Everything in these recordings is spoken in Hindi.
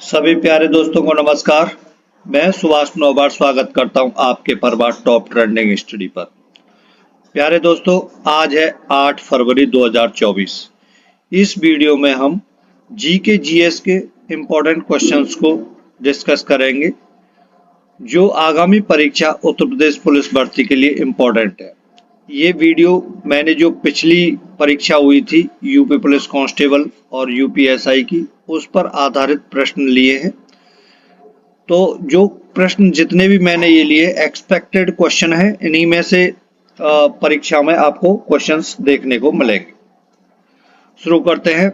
सभी प्यारे दोस्तों को नमस्कार। मैं सुभाष नौबार स्वागत करता हूं आपके परवार टॉप ट्रेंडिंग स्टडी पर। प्यारे दोस्तों, आज है 8 फरवरी 2024। इस वीडियो में हम जीके जीएस के इम्पोर्टेंट क्वेश्चंस को डिस्कस करेंगे जो आगामी परीक्षा उत्तर प्रदेश पुलिस भर्ती के लिए इम्पोर्टेंट है। ये वीडियो मैंने जो पिछली परीक्षा हुई थी यूपी पुलिस कांस्टेबल और यूपीएसआई की, उस पर आधारित प्रश्न लिए हैं। तो जो प्रश्न जितने भी मैंने ये लिए एक्सपेक्टेड क्वेश्चन है, इन्हीं में से परीक्षा में आपको क्वेश्चंस देखने को मिलेंगे। शुरू करते हैं।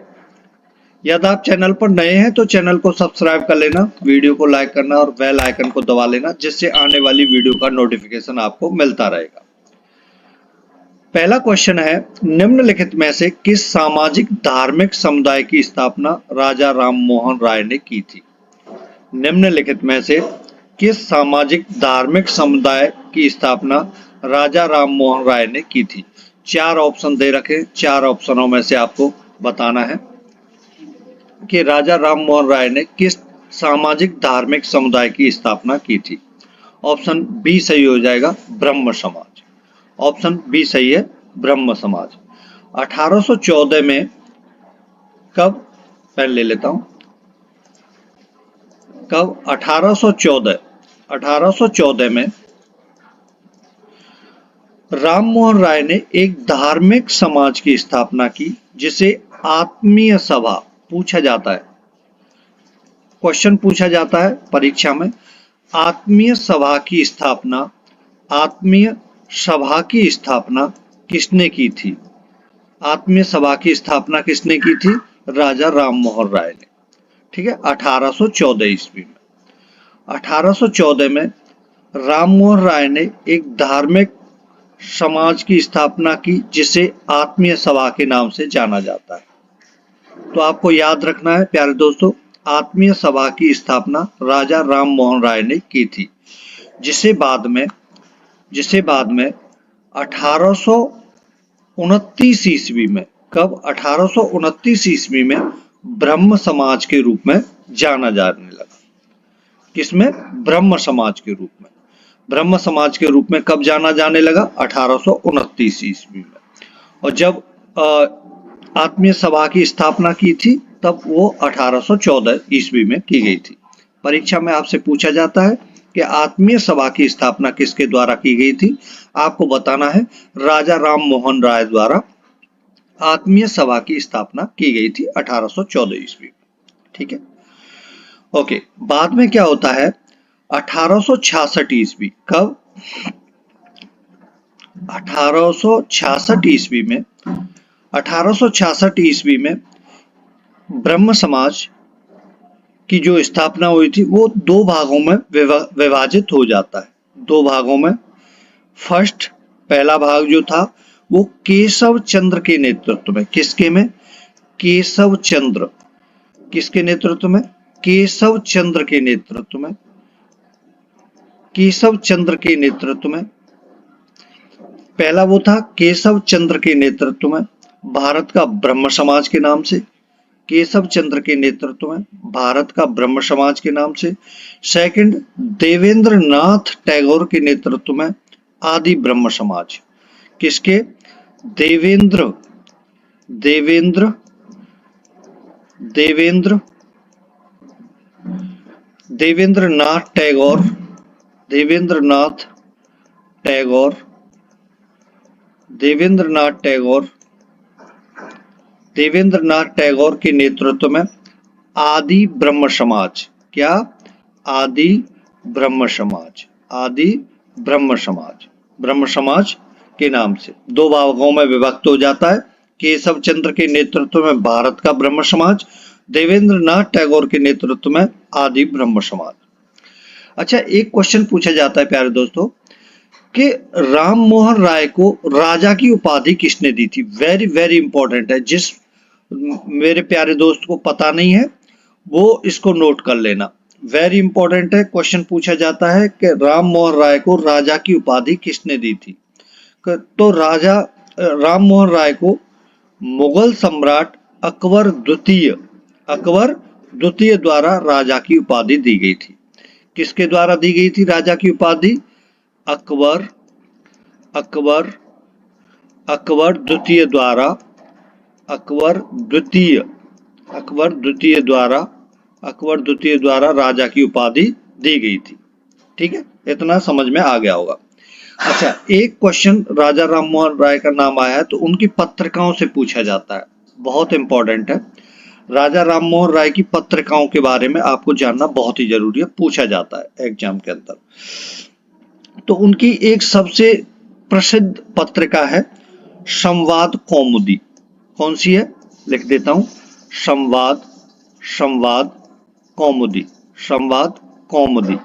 यदि आप चैनल पर नए हैं तो चैनल को सब्सक्राइब कर लेना, वीडियो को लाइक करना और बेल आइकन को दबा लेना, जिससे आने वाली वीडियो का नोटिफिकेशन आपको मिलता रहेगा। पहला क्वेश्चन है, निम्नलिखित में से किस सामाजिक धार्मिक समुदाय की स्थापना राजा राम मोहन राय ने की थी? निम्नलिखित में से किस सामाजिक धार्मिक समुदाय की स्थापना राजा राम मोहन राय ने की थी? 4 ऑप्शन दे रखे, 4 ऑप्शनों में से आपको बताना है कि राजा राम मोहन राय ने किस सामाजिक धार्मिक समुदाय की स्थापना की थी। ऑप्शन बी सही हो जाएगा, ब्रह्म समाज। ऑप्शन बी सही है, ब्रह्म समाज। 1814 में कब, पेन ले लेता हूं, कब 1814 में राम मोहन राय ने एक धार्मिक समाज की स्थापना की जिसे आत्मीय सभा पूछा जाता है। क्वेश्चन पूछा जाता है परीक्षा में, आत्मीय सभा की स्थापना, आत्मीय सभा की स्थापना किसने की थी? आत्मीय सभा की स्थापना किसने की थी? राजा राम मोहन राय ने। ठीक है, 1814 ईस्वी में। 1814 में राम मोहन राय ने एक धार्मिक समाज की स्थापना की जिसे आत्मीय सभा के नाम से जाना जाता है। तो आपको याद रखना है प्यारे दोस्तों, आत्मीय सभा की स्थापना राजा राम मोहन राय ने की थी, जिसे बाद में 1829 ईस्वी में, कब, 1829 ईस्वी में ब्रह्म समाज के रूप में जाना जाने लगा। किसमें? ब्रह्म समाज के रूप में। ब्रह्म समाज के रूप में कब जाना जाने लगा? 1829 ईस्वी में। और जब आत्मीय सभा की स्थापना की थी तब वो 1814 ईस्वी में की गई थी। परीक्षा में आपसे पूछा जाता है कि आत्मीय सभा की स्थापना किसके द्वारा की गई थी? आपको बताना है राजा राम मोहन राय द्वारा आत्मीय सभा की स्थापना की गई थी 1814 ईस्वी में। ठीक है, ओके। बाद में क्या होता है? 1866 ईस्वी, कब? 1866 ईस्वी में 1866 ईस्वी में ब्रह्म समाज की जो स्थापना हुई थी वो 2 भागों में विभाजित हो जाता है। 2 भागों में। फर्स्ट, पहला भाग जो था वो केशव चंद्र के नेतृत्व में। किसके में? केशव चंद्र। किसके नेतृत्व में? केशव चंद्र के नेतृत्व में। केशव चंद्र के नेतृत्व में पहला वो था केशव चंद्र के नेतृत्व में भारत का ब्रह्म समाज के नाम से। केशव चंद्र के नेतृत्व में भारत का ब्रह्म समाज के नाम से। सेकंड, देवेंद्र नाथ टैगोर के नेतृत्व में आदि ब्रह्म समाज। किसके? देवेंद्र नाथ टैगोर, देवेंद्रनाथ टैगोर के नेतृत्व में आदि ब्रह्म समाज। क्या? आदि ब्रह्म समाज के नाम से 2 भागों में विभक्त हो जाता है। केशव चंद्र के नेतृत्व में भारत का ब्रह्म समाज, देवेंद्रनाथ टैगोर के नेतृत्व में आदि ब्रह्म समाज। अच्छा, एक क्वेश्चन पूछा जाता है प्यारे दोस्तों कि राम मोहन राय को राजा की उपाधि किसने दी थी? वेरी वेरी इंपॉर्टेंट है। जिस मेरे प्यारे दोस्त को पता नहीं है वो इसको नोट कर लेना, वेरी इंपॉर्टेंट है। क्वेश्चन पूछा जाता है कि राम मोहन राय को राजा की उपाधि किसने दी थी? तो राजा राम मोहन राय को मुगल सम्राट अकबर द्वितीय द्वारा राजा की उपाधि दी गई थी। किसके द्वारा दी गई थी राजा की उपाधि? अकबर अकबर अकबर द्वितीय द्वारा अकबर द्वितीय अकबर द्वितीय द्वारा राजा की उपाधि दी गई थी। ठीक है, इतना समझ में आ गया होगा। अच्छा, एक क्वेश्चन राजा राममोहन राय का नाम आया है तो उनकी पत्रिकाओं से पूछा जाता है, बहुत इंपॉर्टेंट है। राजा राममोहन राय की पत्रिकाओं के बारे में आपको जानना बहुत ही जरूरी है, पूछा जाता है एग्जाम के अंदर। तो उनकी एक सबसे प्रसिद्ध पत्रिका है संवाद कौमुदी। कौन सी है? लिख देता हूं, संवाद कौमुदी।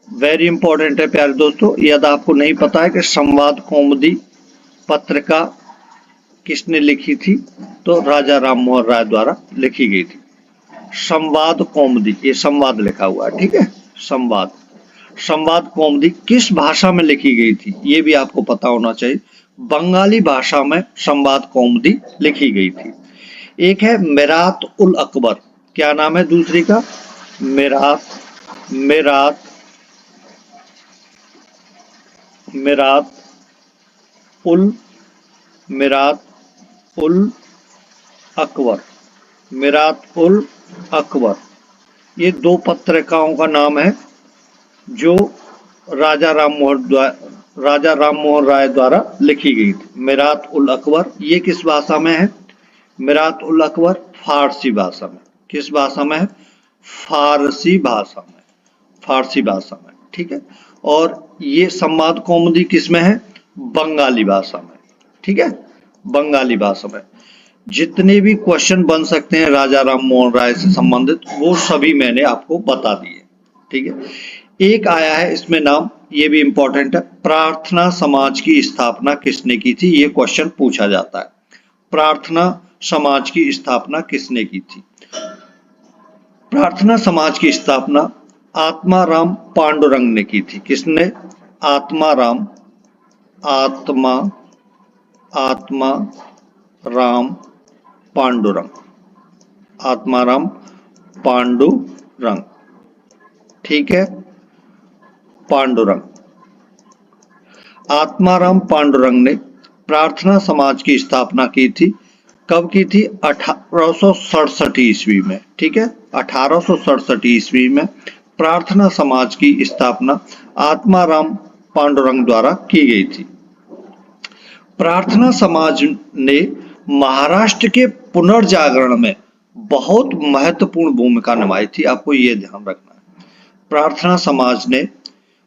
वेरी इंपॉर्टेंट है प्यारे दोस्तों। यदि आपको नहीं पता है कि संवाद कौमुदी पत्रिका किसने लिखी थी, तो राजा राममोहन राय द्वारा लिखी गई थी। संवाद कौमुदी, ये संवाद लिखा हुआ है, ठीक है। संवाद कौमुदी किस भाषा में लिखी गई थी, ये भी आपको पता होना चाहिए। बंगाली भाषा में संवाद कौमुदी लिखी गई थी। एक है मिरात उल अकबर, क्या नाम है दूसरी का? मिरात उल अकबर। ये दो पत्रिकाओं का नाम है जो राजा राममोहन राय द्वारा लिखी गई थी। मिरात उल अकबर, ये किस भाषा में है? मिरात उल अकबर फारसी भाषा में। किस भाषा में है? फारसी भाषा में, ठीक है। और ये संवाद कौमुदी किस में है? बंगाली भाषा में, ठीक है, बंगाली भाषा में। जितने भी क्वेश्चन बन सकते हैं राजा राममोहन राय से संबंधित, वो सभी मैंने आपको बता दिए, ठीक है। एक आया है इसमें नाम, ये भी इंपॉर्टेंट है, प्रार्थना समाज की स्थापना किसने की थी? ये क्वेश्चन पूछा जाता है। प्रार्थना समाज की स्थापना किसने की थी? प्रार्थना समाज की स्थापना आत्माराम पांडुरंग ने की थी। किसने? आत्माराम पांडुरंग, ठीक है, पांडुरंग। आत्माराम पांडुरंग ने प्रार्थना समाज की स्थापना की थी। कब की थी? 1867 ईस्वी में, ठीक है, 1867 ईस्वी में प्रार्थना समाज की स्थापना आत्माराम पांडुरंग द्वारा की गई थी। प्रार्थना समाज ने महाराष्ट्र के पुनर्जागरण में बहुत महत्वपूर्ण भूमिका निभाई थी, आपको ये ध्यान रखना है। प्रार्थना समाज ने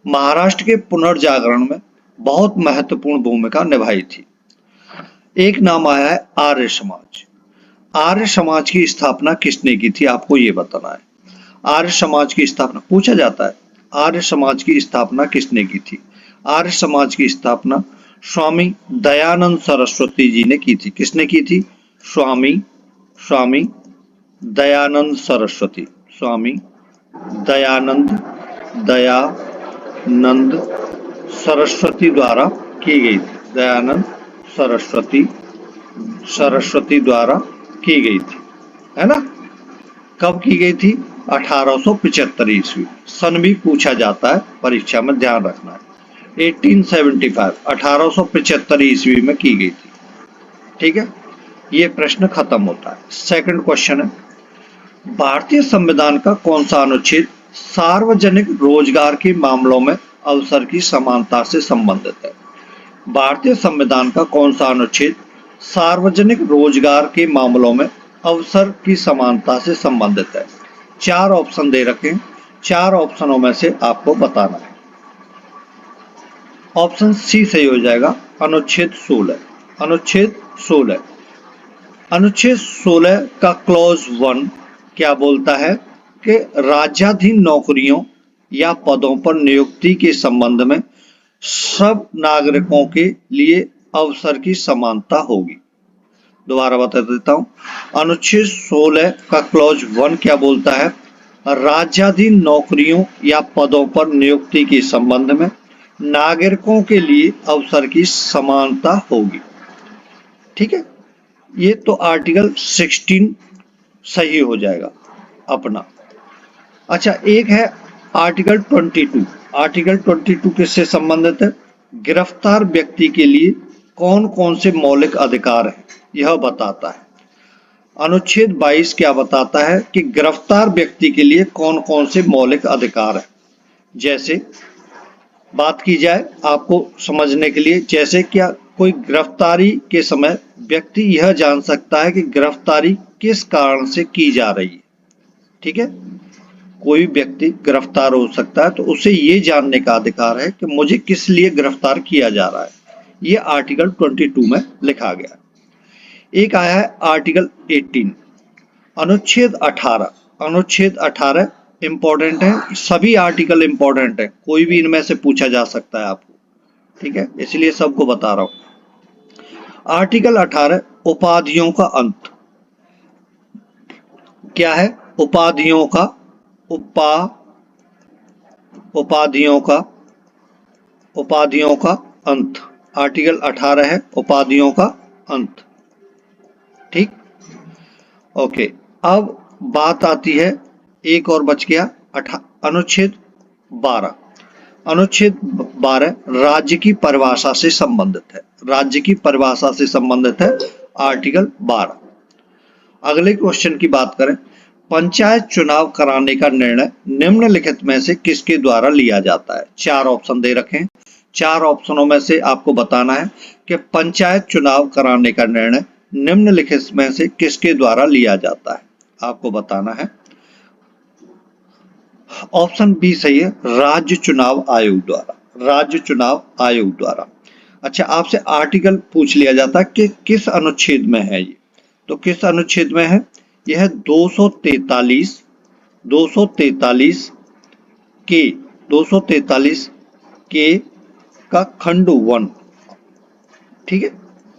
महाराष्ट्र के पुनर्जागरण में बहुत महत्वपूर्ण भूमिका निभाई थी। एक नाम आया है आर्य समाज। आर्य समाज की स्थापना किसने की थी, आपको ये बताना है। आर्य समाज की स्थापना पूछा जाता है, आर्य समाज की स्थापना किसने की थी? आर्य समाज की स्थापना स्वामी दयानंद सरस्वती जी ने की थी। किसने की थी? स्वामी दयानंद सरस्वती, स्वामी दयानंद सरस्वती द्वारा की गई थी। दयानंद सरस्वती द्वारा की गई थी, है ना। कब की गई थी? 1875 ईस्वी। सन भी पूछा जाता है परीक्षा में, ध्यान रखना है। 1875 ईस्वी में की गई थी, ठीक है। ये प्रश्न खत्म होता है। सेकंड क्वेश्चन है, भारतीय संविधान का कौन सा अनुच्छेद सार्वजनिक रोजगार के मामलों में अवसर की समानता से संबंधित है? भारतीय संविधान का कौन सा अनुच्छेद सार्वजनिक रोजगार के मामलों में अवसर की समानता से संबंधित है? 4 ऑप्शन दे रखे हैं, 4 ऑप्शनों में से आपको बताना है। ऑप्शन सी सही हो जाएगा, अनुच्छेद 16। अनुच्छेद 16 का क्लॉज 1 क्या बोलता है कि राज्याधीन नौकरियों या पदों पर नियुक्ति के संबंध में सब नागरिकों के लिए अवसर की समानता होगी। दोबारा बता देता हूं, अनुच्छेद 16 का क्लॉज 1 क्या बोलता है? राज्याधीन नौकरियों या पदों पर नियुक्ति के संबंध में नागरिकों के लिए अवसर की समानता होगी, ठीक है। ये तो आर्टिकल 16 सही हो जाएगा। अपना। अच्छा, एक है आर्टिकल 22। आर्टिकल 22 किससे संबंधित है? गिरफ्तार व्यक्ति के लिए कौन कौन से मौलिक अधिकार हैं, यह बताता है। अनुच्छेद 22 क्या बताता है कि गिरफ्तार व्यक्ति के लिए कौन कौन से मौलिक अधिकार हैं। जैसे बात की जाए आपको समझने के लिए, जैसे क्या कोई गिरफ्तारी के समय व्यक्ति यह जान सकता है कि गिरफ्तारी किस कारण से की जा रही है। ठीक है, कोई व्यक्ति गिरफ्तार हो सकता है तो उसे ये जानने का अधिकार है कि मुझे किस लिए गिरफ्तार किया जा रहा है। ये आर्टिकल 22 में लिखा गया। एक आया है आर्टिकल 18, अनुच्छेद 18। अनुच्छेद 18 इंपॉर्टेंट है, सभी आर्टिकल इंपॉर्टेंट है, कोई भी इनमें से पूछा जा सकता है आपको। ठीक है, इसलिए सबको बता रहा हूं। आर्टिकल 18 उपाधियों का अंत। क्या है? उपाधियों का उपाधियों का अंत। आर्टिकल 18 है उपाधियों का अंत। ठीक, ओके। अब बात आती है, एक और बच गया, अनुच्छेद 12। अनुच्छेद 12 राज्य की परिभाषा से संबंधित है। राज्य की परिभाषा से संबंधित है आर्टिकल 12। अगले क्वेश्चन की बात करें, पंचायत चुनाव कराने का निर्णय निम्नलिखित में से किसके द्वारा लिया जाता है? चार ऑप्शन दे रखे हैं। चार ऑप्शनों में से आपको बताना है कि पंचायत चुनाव कराने का निर्णय निम्नलिखित में से किसके द्वारा लिया जाता है, आपको बताना है। ऑप्शन बी सही है, राज्य चुनाव आयोग द्वारा। राज्य चुनाव आयोग द्वारा। अच्छा, आपसे आर्टिकल पूछ लिया जाता है कि किस अनुच्छेद में है ये, तो किस अनुच्छेद में है? यह 243 के 243 के का खंड 1। ठीक है,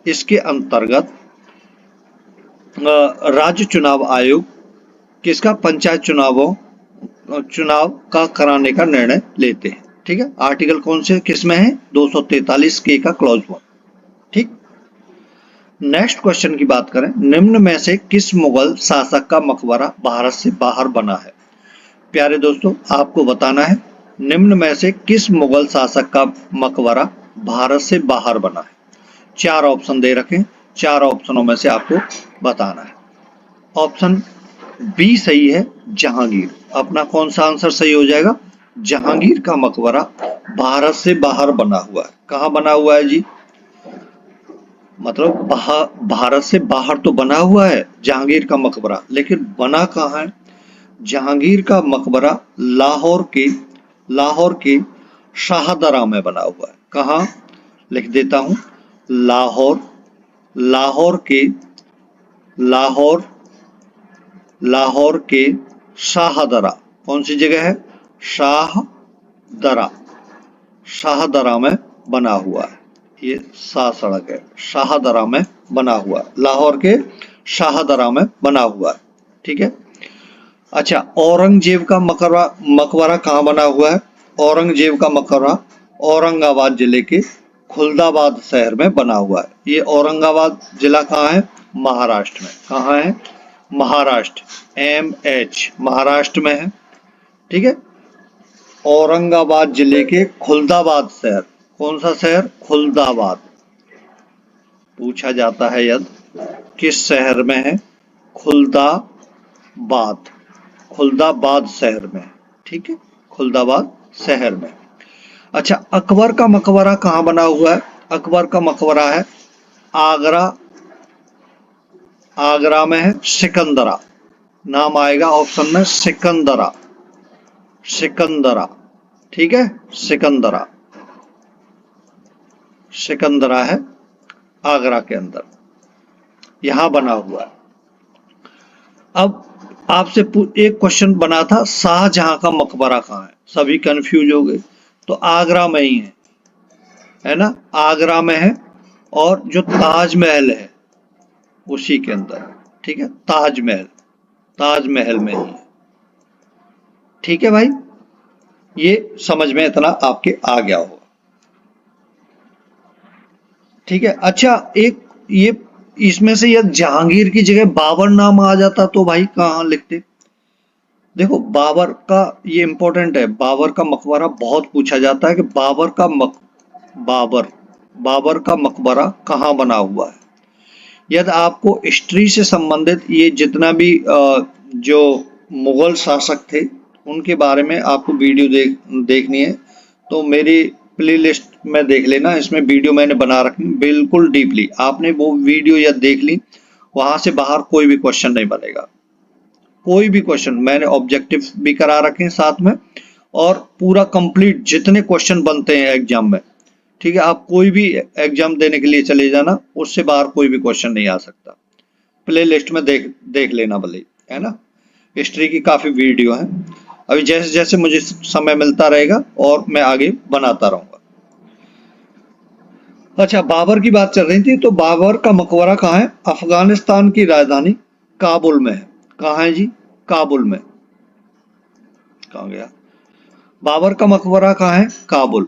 इसके अंतर्गत राज्य चुनाव आयोग किसका? पंचायत चुनाव का कराने का निर्णय लेते हैं। ठीक है, आर्टिकल कौन से किस में है? 243 के का क्लॉज 1। ठीक, नेक्स्ट क्वेश्चन की बात करें, निम्न में से किस मुगल शासक का मकबरा भारत से बाहर बना है? प्यारे दोस्तों, आपको बताना है निम्न में से किस मुगल शासक का मकबरा भारत से बाहर बना है। चार ऑप्शन दे रखे, चार ऑप्शनों में से आपको बताना है। ऑप्शन बी सही है, जहांगीर। अपना कौन सा आंसर सही हो जाएगा? जहांगीर का मकबरा भारत से बाहर बना हुआ है। कहाँ बना हुआ है जी? मतलब भारत से बाहर तो बना हुआ है जहांगीर का मकबरा, लेकिन बना कहाँ है? जहांगीर का मकबरा लाहौर के शाहदरा में बना हुआ है। कहाँ? लिख देता हूं, लाहौर के शाहदरा। कौन सी जगह है? शाहदरा में बना हुआ है। ये सड़क है, शाहदरा में बना हुआ है, लाहौर के शाहदरा में बना हुआ है। ठीक है। अच्छा, औरंगजेब का मकबरा कहाँ बना हुआ है? औरंगजेब का मकबरा औरंगाबाद जिले के खुलदाबाद शहर में बना हुआ है। ये औरंगाबाद जिला कहाँ है? महाराष्ट्र में। कहाँ है? महाराष्ट्र, MH महाराष्ट्र में है। ठीक है, औरंगाबाद जिले के खुलदाबाद शहर। कौन सा शहर? खुलदाबाद। पूछा जाता है यदि किस शहर में है? खुलदाबाद शहर में। ठीक है, खुलदाबाद शहर में। अच्छा, अकबर का मकबरा कहाँ बना हुआ है? अकबर का मकबरा है आगरा में है, सिकंदरा। नाम आएगा ऑप्शन में, सिकंदरा। ठीक है, सिकंदरा है आगरा के अंदर, यहां बना हुआ है। अब आपसे एक क्वेश्चन बना था, शाहजहां का मकबरा कहाँ है? सभी कंफ्यूज हो गए। तो आगरा में ही है ना? आगरा में है, और जो ताजमहल है उसी के अंदर। ठीक है, ताजमहल में ही है। ठीक है भाई, ये समझ में इतना आपके आ गया होगा। ठीक है। अच्छा, एक ये इसमें से यदि जहांगीर की जगह बाबर नाम आ जाता तो भाई कहाँ लिखते? देखो बाबर का ये इंपॉर्टेंट है, बाबर का मकबरा बहुत पूछा जाता है कि बाबर का मकबरा कहाँ बना हुआ है। यदि आपको हिस्ट्री से संबंधित ये जितना भी जो मुगल शासक थे उनके बारे में आपको वीडियो देखनी है तो मेरी प्लेलिस्ट में देख लेना, इसमें वीडियो मैंने बना रखी बिल्कुल डीपली। आपने वो वीडियो या देख ली, वहां से बाहर कोई भी क्वेश्चन नहीं बनेगा, कोई भी क्वेश्चन मैंने ऑब्जेक्टिव भी करा रखे हैं साथ में, और पूरा कंप्लीट जितने क्वेश्चन बनते हैं एग्जाम में, ठीक है। आप कोई भी एग्जाम देने के लिए चले जाना, उससे बाहर कोई भी क्वेश्चन नहीं आ सकता। प्ले लिस्ट में देख लेना भले, है ना। हिस्ट्री की काफी वीडियो है, अभी जैसे जैसे मुझे समय मिलता रहेगा और मैं आगे बनाता रहूंगा। अच्छा, बाबर की बात चल रही थी, तो बाबर का मकबरा कहाँ है? अफगानिस्तान की राजधानी काबुल में है। कहाँ है जी? काबुल में। कहाँ गया? बाबर का मकबरा कहाँ है? काबुल।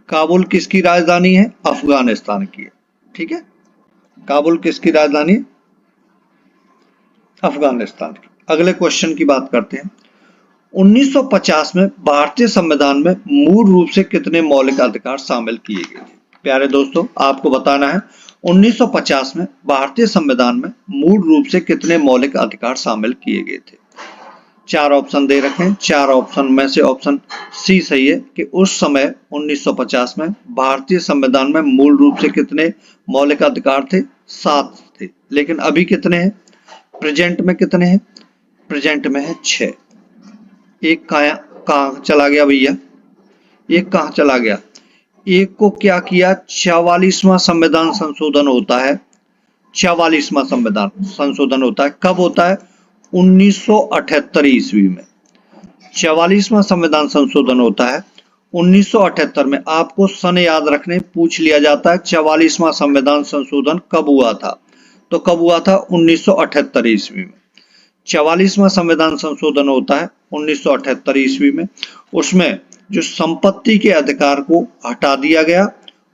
काबुल किसकी राजधानी है? अफगानिस्तान की है, ठीक है। काबुल किसकी राजधानी है? अफगानिस्तान की। अगले क्वेश्चन की बात करते हैं। 1950 में भारतीय संविधान में मूल रूप से कितने मौलिक अधिकार शामिल किए गए थे? प्यारे दोस्तों, आपको बताना है 1950 में भारतीय संविधान में मूल रूप से कितने मौलिक अधिकार शामिल किए गए थे। चार ऑप्शन दे रखे हैं, चार ऑप्शन में से ऑप्शन सी सही है कि उस समय 1950 में भारतीय संविधान में मूल रूप से कितने मौलिक अधिकार थे? 7 थे। लेकिन अभी कितने हैं? प्रेजेंट में कितने हैं? प्रेजेंट में है 6। एक कहाँ चला गया भैया? एक कहाँ चला गया? एक को क्या किया? 44वां संविधान संशोधन होता है। 44वां संविधान संशोधन होता है। कब होता है? 1978 ईस्वी में 44वां संविधान संशोधन होता है 1978 में। आपको सन याद रखने पूछ लिया जाता है 44वां संविधान संशोधन कब हुआ था, तो कब हुआ था? 1978 ईस्वी में 44वां संविधान संशोधन होता है 1978 ईस्वी में। उसमें जो संपत्ति के अधिकार को हटा दिया गया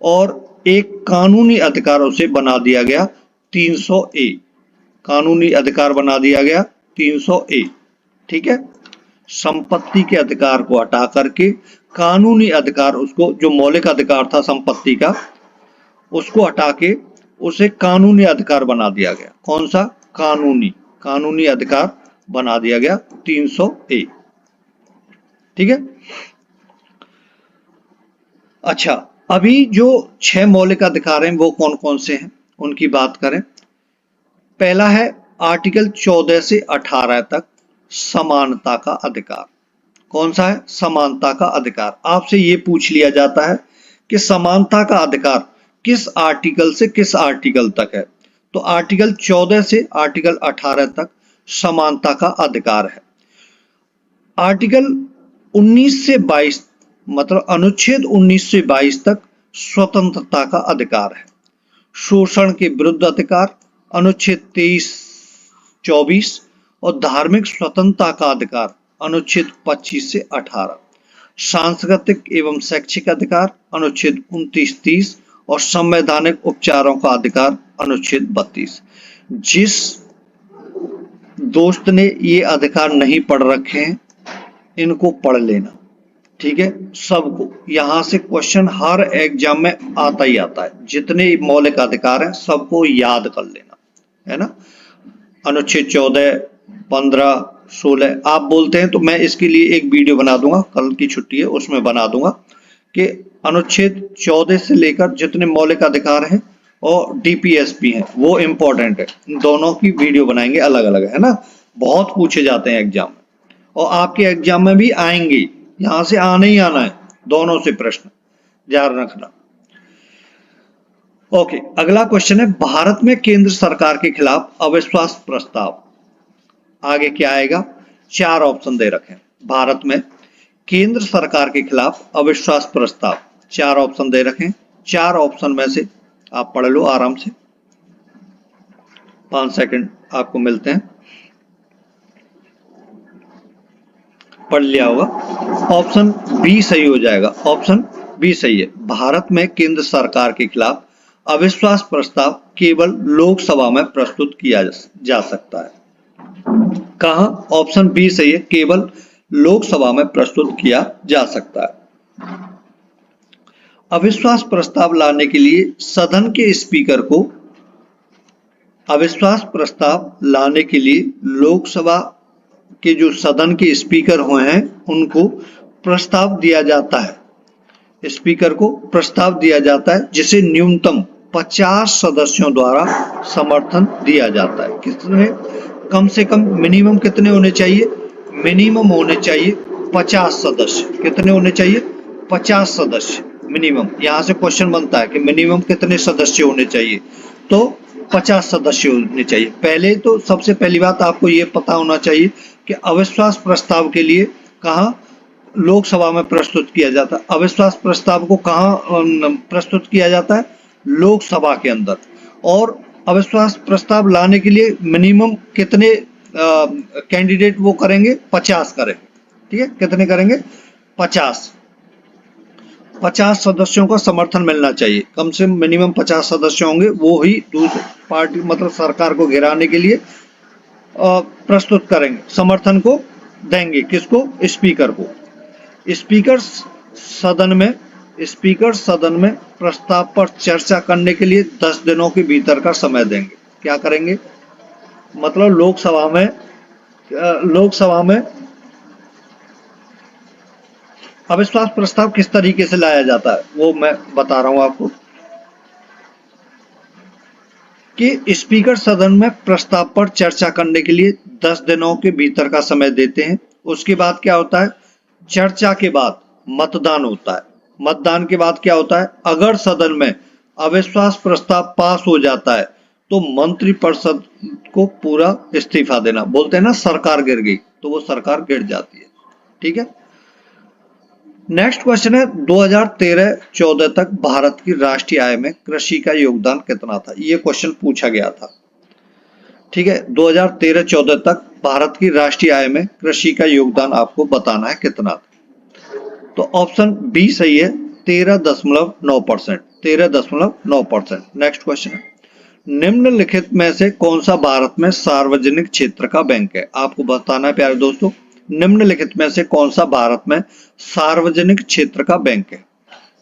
और एक कानूनी अधिकार उसे बना दिया गया 300A। कानूनी अधिकार बना दिया गया 300A, ठीक है। संपत्ति के अधिकार को हटा करके कानूनी अधिकार, उसको जो मौलिक अधिकार था संपत्ति का, उसको हटा के उसे कानूनी अधिकार बना दिया गया। कौन सा? कानूनी अधिकार बना दिया गया 300A, ठीक है। अच्छा, अभी जो 6 मौलिक अधिकार हैं वो कौन कौन से हैं उनकी बात करें। पहला है आर्टिकल 14 से 18 तक समानता का अधिकार। कौन सा है? समानता का अधिकार। आपसे ये पूछ लिया जाता है कि समानता का अधिकार किस आर्टिकल से किस आर्टिकल तक है, तो आर्टिकल 14 से आर्टिकल 18 तक समानता का अधिकार है। आर्टिकल 19 से 22 मतलब अनुच्छेद 19 से 22 तक स्वतंत्रता का अधिकार है। शोषण के विरुद्ध अधिकार अनुच्छेद 23-24 और धार्मिक स्वतंत्रता का अधिकार अनुच्छेद 25 से 18। सांस्कृतिक एवं शैक्षिक अधिकार अनुच्छेद 29-30 और संवैधानिक उपचारों का अधिकार अनुच्छेद 32। जिस दोस्त ने ये अधिकार नहीं पढ़ रखे हैं इनको पढ़ लेना, ठीक है। सबको यहाँ से क्वेश्चन हर एग्जाम में आता ही आता है। जितने मौलिक अधिकार हैं सबको याद कर लेना, है ना। अनुच्छेद 14, 15, 16 आप बोलते हैं तो मैं इसके लिए एक वीडियो बना दूंगा, कल की छुट्टी है उसमें बना दूंगा कि अनुच्छेद 14 से लेकर जितने मौलिक अधिकार हैं और डीपीएसपी हैं वो इंपॉर्टेंट है। इन दोनों की वीडियो बनाएंगे अलग अलग, है ना। बहुत पूछे जाते हैं एग्जाम में और आपके एग्जाम में भी आएंगे, यहां से आना ही आना है दोनों से प्रश्न, ध्यान रखना। ओके, अगला क्वेश्चन है भारत में केंद्र सरकार के खिलाफ अविश्वास प्रस्ताव। आगे क्या आएगा? 4 ऑप्शन दे रखे हैं। भारत में केंद्र सरकार के खिलाफ अविश्वास प्रस्ताव, 4 ऑप्शन दे रखे हैं। 4 ऑप्शन में से आप पढ़ लो आराम से, 5 सेकंड आपको मिलते हैं, पढ़ लिया होगा। ऑप्शन बी सही हो जाएगा, ऑप्शन बी सही है। भारत में केंद्र सरकार के खिलाफ अविश्वास प्रस्ताव केवल लोकसभा में प्रस्तुत किया जा सकता है। कहाँ? ऑप्शन बी सही है, केवल लोकसभा में प्रस्तुत किया जा सकता है। अविश्वास प्रस्ताव लाने के लिए सदन के स्पीकर को अविश्वास प्रस्ताव लाने के लिए लोकसभा के जो सदन के स्पीकर हुए हैं उनको प्रस्ताव दिया जाता है। स्पीकर को प्रस्ताव दिया जाता है जिसे न्यूनतम 50 सदस्यों द्वारा समर्थन दिया जाता है। कितने? कम से कम मिनिमम कितने होने चाहिए? मिनिमम होने चाहिए 50 सदस्य। कितने होने चाहिए? 50 सदस्य मिनिमम। यहाँ से क्वेश्चन बनता है कि मिनिमम कितने सदस्य होने चाहिए, तो 50 सदस्य होने चाहिए। पहले तो सबसे पहली बात आपको ये पता होना चाहिए कि अविश्वास प्रस्ताव के लिए कहाँ लोकसभा में प्रस्तुत किया जाता है। अविश्वास प्रस्ताव को कहाँ प्रस्तुत किया जाता है? लोकसभा के अंदर। और अविश्वास प्रस्ताव लाने के लिए मिनिमम कितने कैंडिडेट वो करेंगे? 50 करें। ठीक है, कितने करेंगे? 50 सदस्यों का समर्थन मिलना चाहिए। कम से मिनिमम 50 सदस्य होंगे, वो ही दूसरी पार्टी मतलब सरकार को गिराने के लिए प्रस्तुत करेंगे, समर्थन को देंगे। किसको? स्पीकर को। स्पीकर सदन में प्रस्ताव पर चर्चा करने के लिए 10 दिनों के भीतर का समय देंगे। क्या करेंगे? मतलब लोकसभा में अविश्वास प्रस्ताव किस तरीके से लाया जाता है वो मैं बता रहा हूं आपको कि स्पीकर सदन में प्रस्ताव पर चर्चा करने के लिए 10 दिनों के भीतर का समय देते हैं। उसके बाद क्या होता है? चर्चा के बाद मतदान होता है। मतदान के बाद क्या होता है? अगर सदन में अविश्वास प्रस्ताव पास हो जाता है तो मंत्रिपरिषद को पूरा इस्तीफा देना। बोलते हैं ना सरकार गिर गई, तो वो सरकार गिर जाती है। ठीक है। नेक्स्ट क्वेश्चन है 2013-14 तक भारत की राष्ट्रीय आय में कृषि का योगदान कितना था? ये क्वेश्चन पूछा गया था। ठीक है, 2013-14 तक भारत की राष्ट्रीय आय में कृषि का योगदान आपको बताना है कितना था। तो ऑप्शन बी सही है, 13.9%। 13.9%। नेक्स्ट क्वेश्चन है निम्नलिखित में से कौन सा भारत में सार्वजनिक क्षेत्र का बैंक है? आपको बताना है प्यारे दोस्तों, निम्नलिखित में से कौन सा भारत में सार्वजनिक क्षेत्र का बैंक है?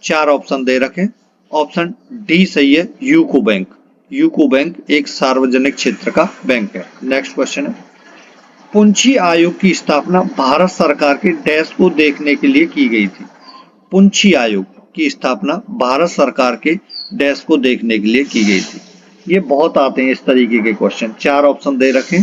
4 ऑप्शन दे रखे। ऑप्शन डी सही है, यूको बैंक। यूको बैंक एक सार्वजनिक क्षेत्र का बैंक है। नेक्स्ट क्वेश्चन है पुंछी आयोग की स्थापना भारत सरकार के डैश को देखने के लिए की गई थी? पुंछी आयोग की स्थापना भारत सरकार के डैश को देखने के लिए की गई थी। ये बहुत आते हैं इस तरीके के क्वेश्चन। 4 ऑप्शन दे रखे।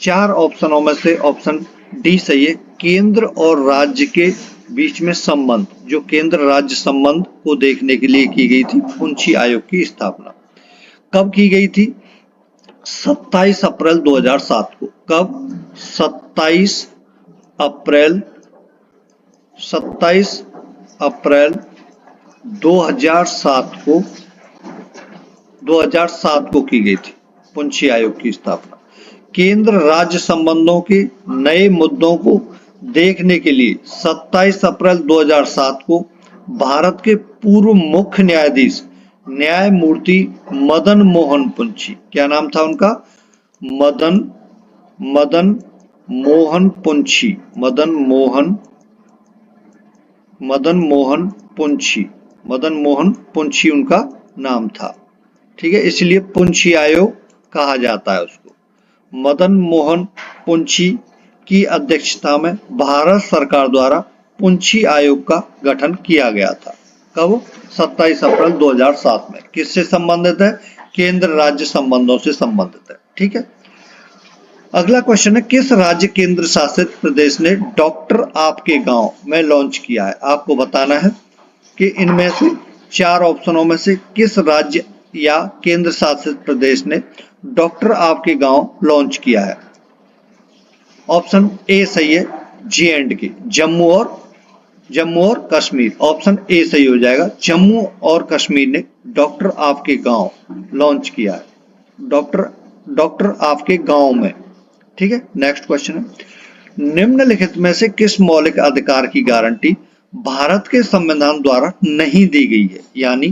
4 ऑप्शनों में से ऑप्शन डी सही है, केंद्र और राज्य के बीच में संबंध, जो केंद्र राज्य संबंध को देखने के लिए की गई थी पुंछी आयोग की स्थापना। कब की गई थी? 27 अप्रैल 2007 को। कब? 27 अप्रैल 2007 को की गई थी पुंछी आयोग की स्थापना। केंद्र राज्य संबंधों के नए मुद्दों को देखने के लिए 27 अप्रैल 2007 को भारत के पूर्व मुख्य न्यायाधीश न्यायमूर्ति मदन मोहन पुंछी, क्या नाम था उनका? मदन मोहन पुंछी। मदन मोहन पुंछी उनका नाम था। ठीक है, इसलिए पुंछी आयोग कहा जाता है उसको। मदन मोहन पुंछी की अध्यक्षता में भारत सरकार द्वारा पुंछी आयोग का गठन किया गया था। कब? 27 अप्रैल 2007 में। किससे संबंधित है? केंद्र राज्य संबंधों से संबंधित है। ठीक है। अगला क्वेश्चन है किस राज्य केंद्र शासित प्रदेश ने डॉक्टर आपके गांव में लॉन्च किया है? आपको बताना है कि इनमें से 4 ऑप्शनों में से किस राज्य या केंद्र शासित प्रदेश ने डॉक्टर आपके गांव लॉन्च किया है? ऑप्शन ए सही है, J&K, जम्मू और कश्मीर। ऑप्शन ए सही हो जाएगा, जम्मू और कश्मीर ने डॉक्टर आपके गांव लॉन्च किया है। डॉक्टर आपके गांव में। ठीक है। नेक्स्ट क्वेश्चन है निम्नलिखित में से किस मौलिक अधिकार की गारंटी भारत के संविधान द्वारा नहीं दी गई है? यानी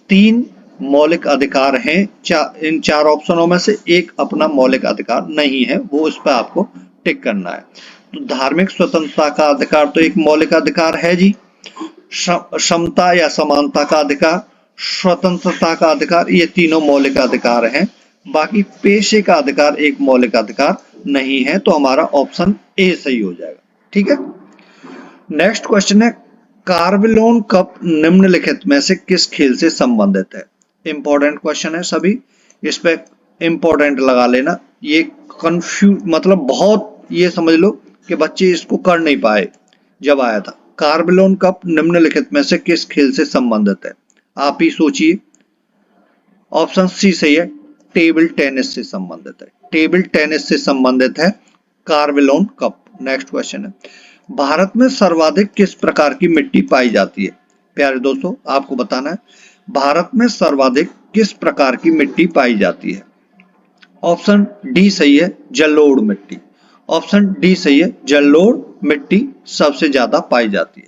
3 मौलिक अधिकार हैं, इन 4 ऑप्शनों में से एक अपना मौलिक अधिकार नहीं है, वो इस पर आपको टिक करना है। तो धार्मिक स्वतंत्रता का अधिकार तो एक मौलिक अधिकार है जी। समता या समानता का अधिकार, स्वतंत्रता का अधिकार, ये तीनों मौलिक अधिकार हैं। बाकी पेशे का अधिकार एक मौलिक अधिकार नहीं है, तो हमारा ऑप्शन ए सही हो जाएगा। ठीक है। नेक्स्ट क्वेश्चन है, कार्बिलोन कप निम्नलिखित में से किस खेल से संबंधित है? इंपॉर्टेंट क्वेश्चन है सभी, इस पे इंपॉर्टेंट लगा लेना। ये कंफ्यूज मतलब बहुत, ये समझ लो कि बच्चे इसको कर नहीं पाए जब आया था। कार्बिलोन कप निम्नलिखित में से किस खेल से संबंधित है? आप ही सोचिए। ऑप्शन सी सही है, टेबल टेनिस से संबंधित है। टेबल टेनिस से संबंधित है कार्बिलोन कप। नेक्स्ट क्वेश्चन है, भारत में सर्वाधिक किस प्रकार की मिट्टी पाई जाती है? प्यारे दोस्तों, आपको बताना है भारत में सर्वाधिक किस प्रकार की मिट्टी पाई जाती है। ऑप्शन डी सही है, जलोढ़ मिट्टी। ऑप्शन डी सही है, जलोढ़ मिट्टी सबसे ज्यादा पाई जाती है।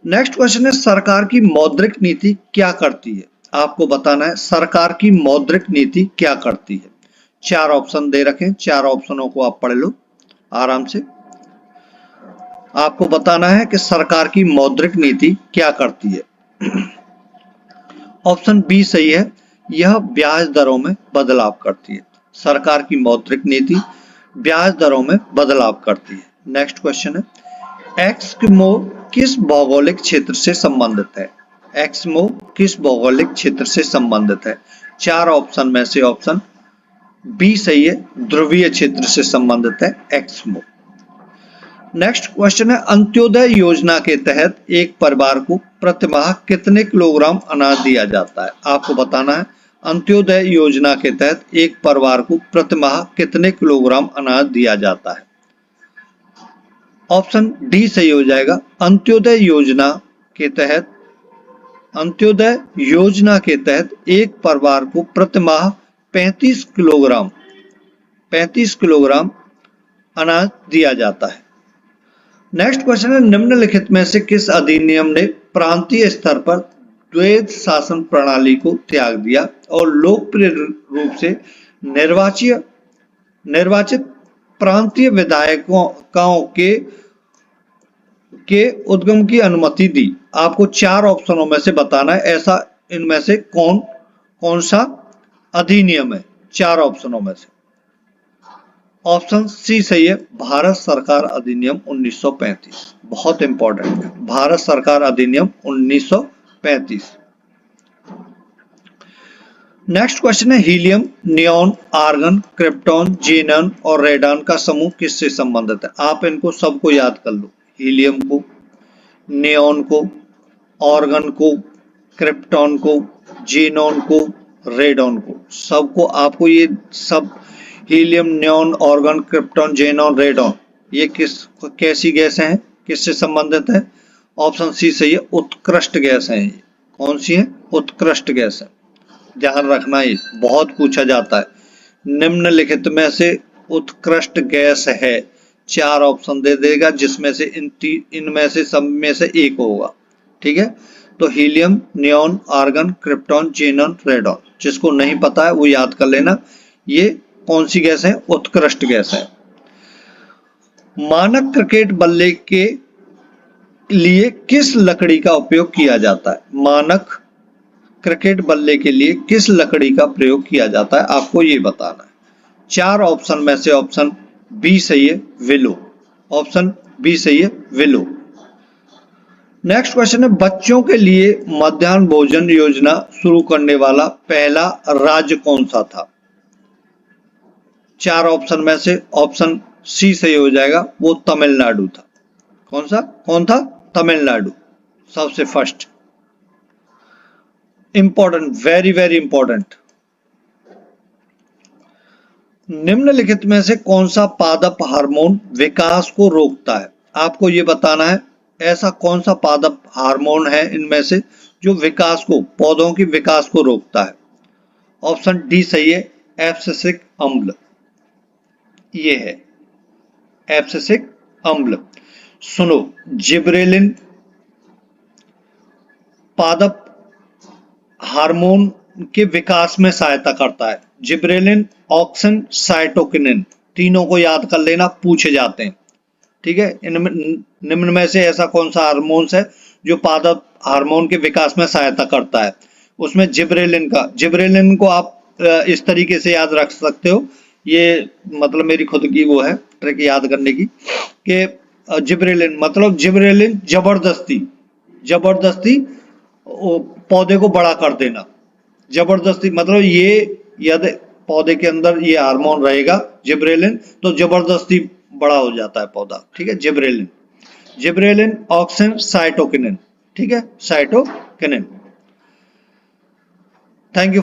नेक्स्ट क्वेश्चन है, सरकार की मौद्रिक नीति क्या करती है? आपको बताना है सरकार की मौद्रिक नीति क्या करती है। चार ऑप्शन दे रखे, चार ऑप्शनों को आप पढ़ लो आराम से। आपको बताना है कि सरकार की मौद्रिक नीति क्या करती है। ऑप्शन बी सही है, यह ब्याज दरों में बदलाव करती है। सरकार की मौद्रिक नीति ब्याज दरों में बदलाव करती है। नेक्स्ट क्वेश्चन है, एस्किमो किस भौगोलिक क्षेत्र से संबंधित है? एस्किमो किस भौगोलिक क्षेत्र से संबंधित है? चार ऑप्शन में से ऑप्शन बी सही है, ध्रुवीय क्षेत्र से संबंधित है एस्किमो। नेक्स्ट क्वेश्चन है, अंत्योदय योजना के तहत एक परिवार को प्रतिमाह कितने किलोग्राम अनाज दिया जाता है? आपको बताना है अंत्योदय योजना के तहत एक परिवार को प्रतिमाह कितने किलोग्राम अनाज दिया जाता है। ऑप्शन डी सही हो जाएगा, अंत्योदय योजना के तहत एक परिवार को प्रतिमाह 35 किलोग्राम अनाज दिया जाता है। नेक्स्ट क्वेश्चन है, निम्नलिखित में से किस अधिनियम ने प्रांतीय स्तर पर द्वैध शासन प्रणाली को त्याग दिया और लोकप्रिय रूप से निर्वाचित प्रांतीय विधायकों के उद्गम की अनुमति दी? आपको चार ऑप्शनों में से बताना है ऐसा इनमें से कौन सा अधिनियम है। चार ऑप्शनों में से ऑप्शन सी सही है, भारत सरकार अधिनियम 1935। बहुत इंपॉर्टेंट है, भारत सरकार अधिनियम 1935। नेक्स्ट क्वेश्चन है, हीलियम, नियॉन, आर्गन, क्रिप्टॉन, जेनन और रेडॉन का समूह किससे संबंधित है? आप इनको सबको याद कर लो, हीलियम को, नियॉन को, आर्गन को, क्रिप्टॉन को, जेनॉन को, रेडॉन को, सबको आपको ये सब helium, neon, argon, krypton, xenon, radon ये कैसी गैस हैं, किससे संबंधित है? ऑप्शन सी सही है, उत्कृष्ट गैस है। कौन सी है? उत्कृष्ट गैस है। ध्यान रखना, ये बहुत पूछा जाता है, निम्नलिखित में से उत्कृष्ट गैस है। चार ऑप्शन दे देगा जिसमें से इनमें से सब में से एक होगा। ठीक है, तो helium, neon, argon, krypton, xenon, radon. जिसको नहीं पता है वो याद कर लेना, ये कौन सी गैस है? उत्कृष्ट गैस है। मानक क्रिकेट बल्ले के लिए किस लकड़ी का उपयोग किया जाता है? मानक क्रिकेट बल्ले के लिए किस लकड़ी का प्रयोग किया जाता है, आपको ये बताना है। चार ऑप्शन में से ऑप्शन बी सही है, विलो। ऑप्शन बी सही है, विलो। नेक्स्ट क्वेश्चन है, बच्चों के लिए मध्याह्न भोजन योजना शुरू करने वाला पहला राज्य कौन सा था? चार ऑप्शन में से ऑप्शन सी सही हो जाएगा, वो तमिलनाडु था। कौन था? तमिलनाडु सबसे first. Important, very very important. निम्नलिखित में से कौन सा पादप हार्मोन विकास को रोकता है? आपको ये बताना है ऐसा कौन सा पादप हार्मोन है इनमें से जो विकास को, पौधों की विकास को रोकता है। ऑप्शन डी सही है, एब्सिसिक अम्ल। ये है एब्सिसिक अम्ल। सुनो, जिब्रेलिन पादप हार्मोन के विकास में सहायता करता है। जिब्रेलिन, ऑक्सिन, साइटोकिनिन तीनों को याद कर लेना, पूछे जाते हैं। ठीक है, इनमें निम्न में से ऐसा कौन सा हार्मोन्स है जो पादप हार्मोन के विकास में सहायता करता है? उसमें जिब्रेलिन को आप इस तरीके से याद रख सकते हो, ये मतलब मेरी खुद की वो है ट्रिक याद करने की, कि जिब्रेलिन मतलब जिब्रेलिन जबरदस्ती पौधे को बड़ा कर देना। जबरदस्ती मतलब ये, यदि पौधे के अंदर ये हार्मोन रहेगा जिब्रेलिन, तो जबरदस्ती बड़ा हो जाता है पौधा। ठीक है, जिब्रेलिन ऑक्सिन साइटोकिनिन। ठीक है, साइटोकिनिन। Thank you.